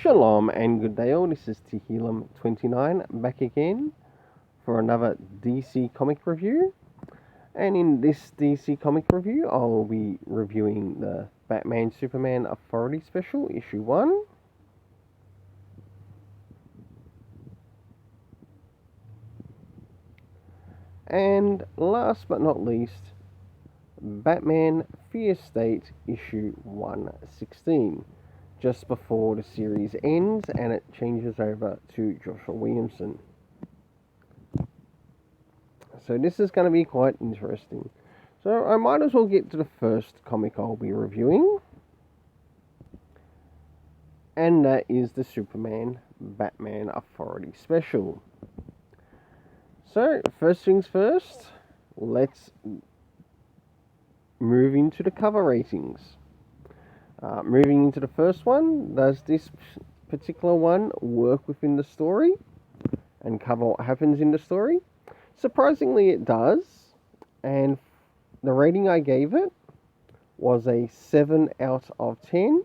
Shalom and good day all, this is Tehillim29 back again for another DC comic review. And in this DC comic review I'll be reviewing the Batman Superman Authority Special issue 1. And last but not least, Batman Fear State issue 116. Just before the series ends and it changes over to Joshua Williamson. So this is going to be quite interesting. So I might as well get to the first comic I'll be reviewing. And that is the Superman Batman Authority Special. So first things first, let's move into the cover ratings. Moving into the first one, does this particular one work within the story and cover what happens in the story? Surprisingly it does, and the rating I gave it was a 7 out of 10.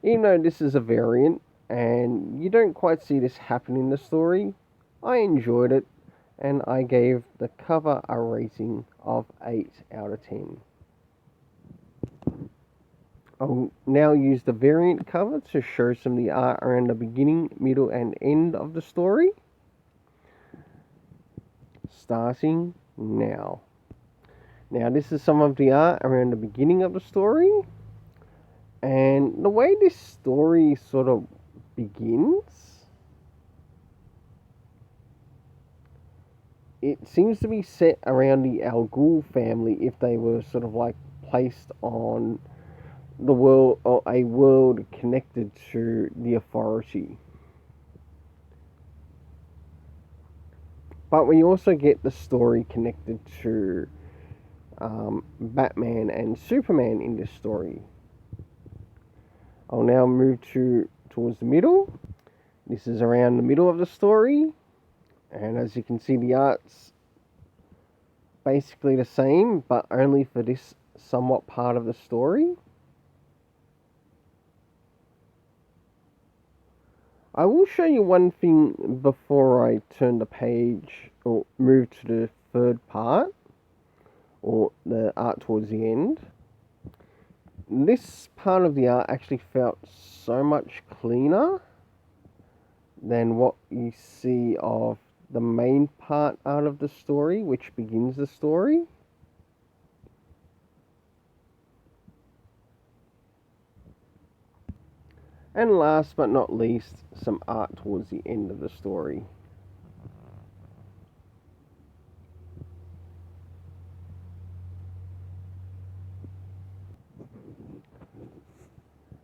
Even though this is a variant and you don't quite see this happen in the story, I enjoyed it and I gave the cover a rating of 8 out of 10. I'll now use the variant cover to show some of the art around the beginning, middle and end of the story. Starting now. Now this is some of the art around the beginning of the story. And the way this story sort of begins, it seems to be set around the Al Ghul family if they were sort of like placed on the world, or a world connected to the Authority. But we also get the story connected to Batman and Superman in this story. I'll now move towards the middle. This is around the middle of the story, and as you can see, the art's basically the same, but only for this somewhat part of the story. I will show you one thing before I turn the page or move to the third part, or the art towards the end. This part of the art actually felt so much cleaner than what you see of the main part out of the story, which begins the story. And last but not least, some art towards the end of the story.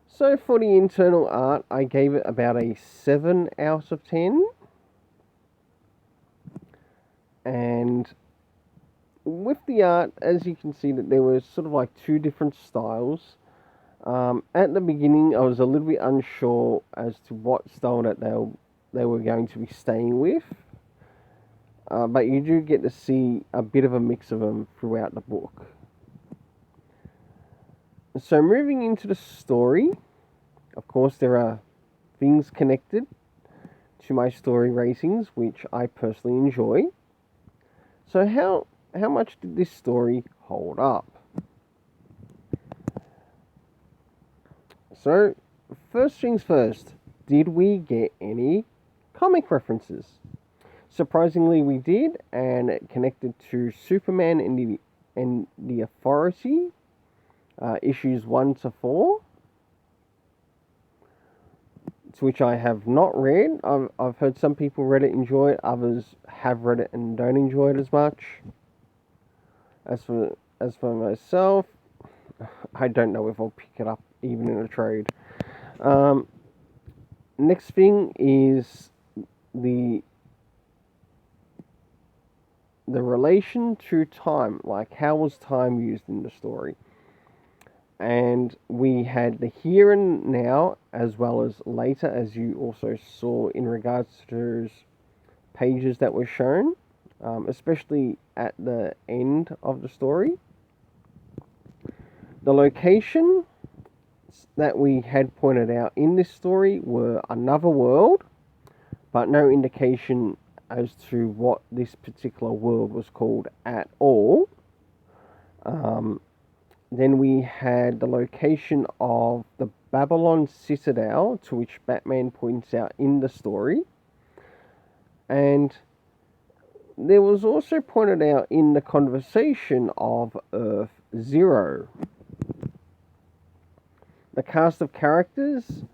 So for the internal art, I gave it about a 7 out of 10. And with the art, as you can see, that there was sort of like two different styles. At the beginning, I was a little bit unsure as to what style that they were going to be staying with. But you do get to see a bit of a mix of them throughout the book. So moving into the story, of course there are things connected to my story ratings, which I personally enjoy. So how much did this story hold up? So, first things first, did we get any comic references? Surprisingly, we did, and it connected to Superman and the Authority, issues 1 to 4, to which I have not read. I've heard some people read it, enjoy it, others have read it and don't enjoy it as much. As for myself, I don't know if I'll pick it up even in a trade. Next thing is the relation to time, like how was time used in the story. And we had the here and now as well as later, as you also saw in regards to those pages that were shown, especially at the end of the story. The location that we had pointed out in this story were another world, but no indication as to what this particular world was called at all. Then we had the location of the Babylon Citadel, to which Batman points out in the story. And there was also pointed out in the conversation of Earth Zero. The cast of characters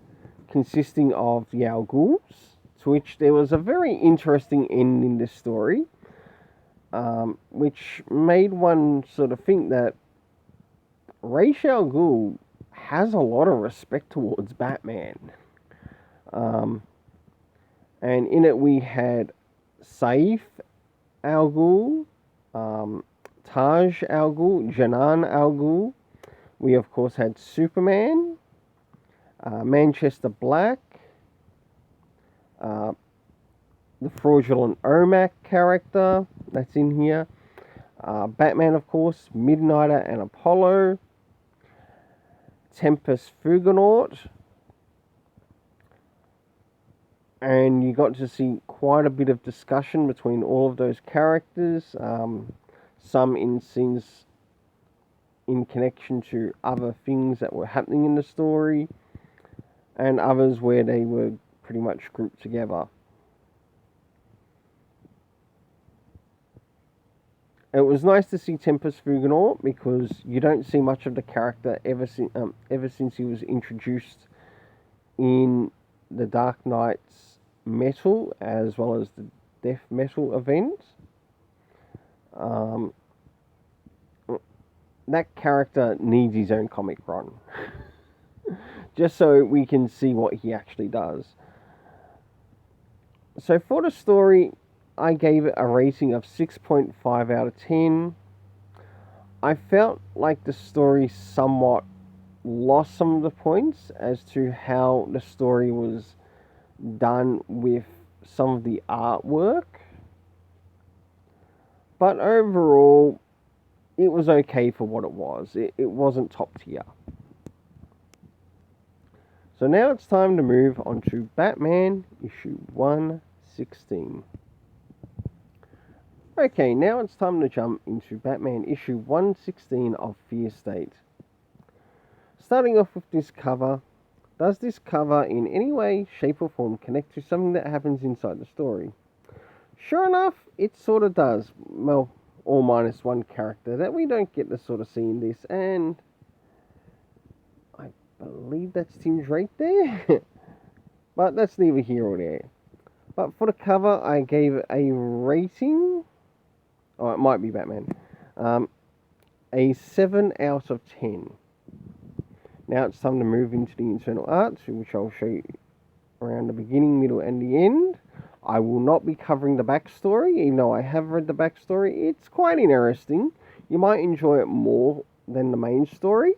consisting of the Al Ghuls, to which there was a very interesting end in this story, which made one sort of think that Ra's al Ghul has a lot of respect towards Batman. And in it we had Saif al Ghul, Taj al Ghul, Janan al Ghul. We of course had Superman, Manchester Black, the fraudulent Omak character that's in here, Batman of course, Midnighter and Apollo, Tempest Fuggernaut, and you got to see quite a bit of discussion between all of those characters, some in scenes in connection to other things that were happening in the story, and others where they were pretty much grouped together. It was nice to see Tempest Fuggernaut because you don't see much of the character ever since he was introduced in the Dark Knight's Metal as well as the Death Metal event. That character needs his own comic run. Just so we can see what he actually does. So for the story, I gave it a rating of 6.5 out of 10. I felt like the story somewhat lost some of the points as to how the story was done with some of the artwork. But overall, it was okay for what it was. It wasn't top tier. So now it's time to move on to Batman issue 116. Okay, now it's time to jump into Batman issue 116 of Fear State. Starting off with this cover, does this cover in any way, shape or form connect to something that happens inside the story? Sure enough, it sort of does. Well, all minus one character that we don't get to sort of see in this, and I believe that's Tim Drake there. But that's neither here or there. But for the cover, I gave it a rating. Oh, it might be Batman. A 7 out of 10. Now it's time to move into the internal art, which I'll show you around the beginning, middle, and the end. I will not be covering the backstory, even though I have read the backstory. It's quite interesting. You might enjoy it more than the main story,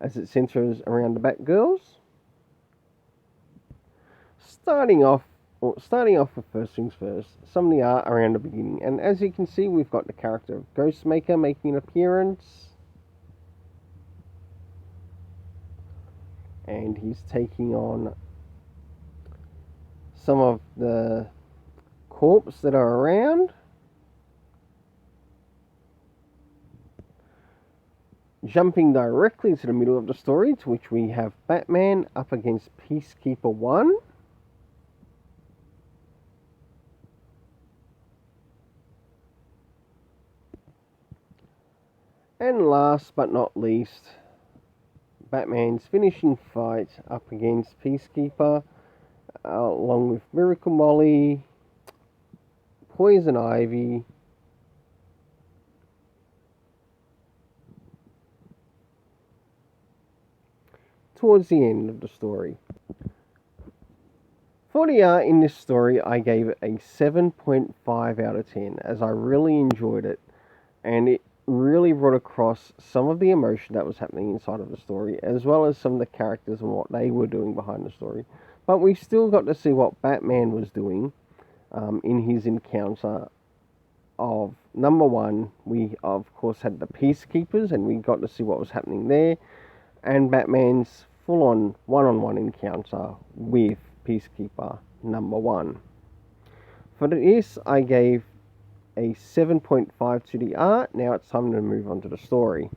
as it centers around the Batgirls. Starting off with first things first, some of the art around the beginning. And as you can see, we've got the character of Ghostmaker making an appearance. And he's taking on some of the corpses that are around. Jumping directly to the middle of the story, to which we have Batman up against Peacekeeper 1. And last but not least, Batman's finishing fight up against Peacekeeper, along with Miracle Molly, Poison Ivy, towards the end of the story. For the art in this story, I gave it a 7.5 out of 10, as I really enjoyed it, and it really brought across some of the emotion that was happening inside of the story, as well as some of the characters and what they were doing behind the story. But we still got to see what Batman was doing in his encounter of, number one, we of course had the Peacekeepers, and we got to see what was happening there. and Batman's full-on one-on-one encounter with Peacekeeper number 1. For this, I gave a 7.5 to the art. Now it's time to move on to the story.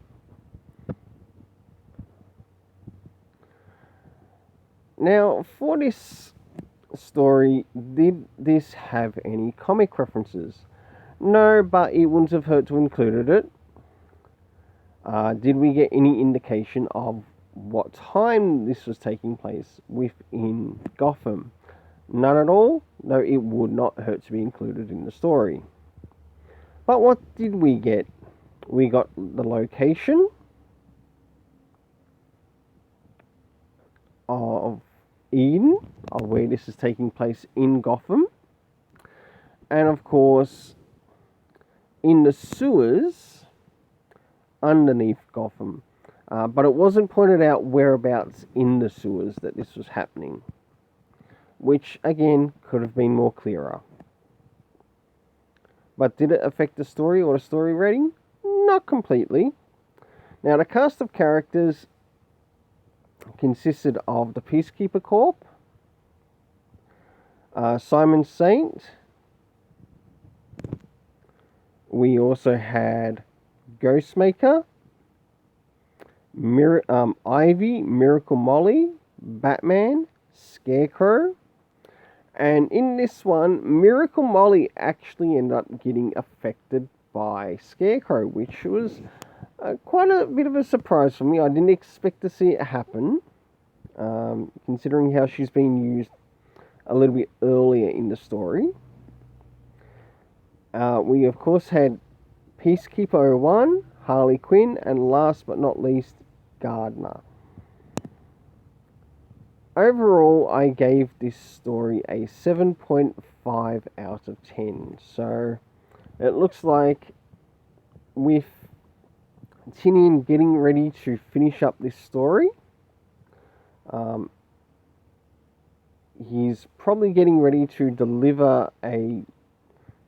Now, for this story, did this have any comic references? No, but it wouldn't have hurt to include it. Did we get any indication of what time this was taking place within Gotham? None at all. No, it would not hurt to be included in the story. But what did we get? We got the location of Eden, of where this is taking place in Gotham. And of course, in the sewers underneath Gotham. But it wasn't pointed out whereabouts in the sewers that this was happening, which again could have been more clearer. But did it affect the story or the story rating? Not completely. Now, the cast of characters consisted of the Peacekeeper Corps, Simon Saint. We also had Ghostmaker, Ivy, Miracle Molly, Batman, Scarecrow. And in this one, Miracle Molly actually ended up getting affected by Scarecrow, which was quite a bit of a surprise for me. I didn't expect to see it happen, considering how she's been used a little bit earlier in the story. We, of course, had Peacekeeper 01, Harley Quinn, and last but not least, Gardner. Overall, I gave this story a 7.5 out of 10. So, it looks like with Tinian getting ready to finish up this story, he's probably getting ready to deliver a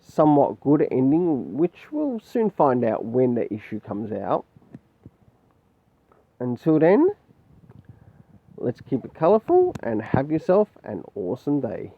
somewhat good ending, which we'll soon find out when the issue comes out. Until then, let's keep it colourful and have yourself an awesome day.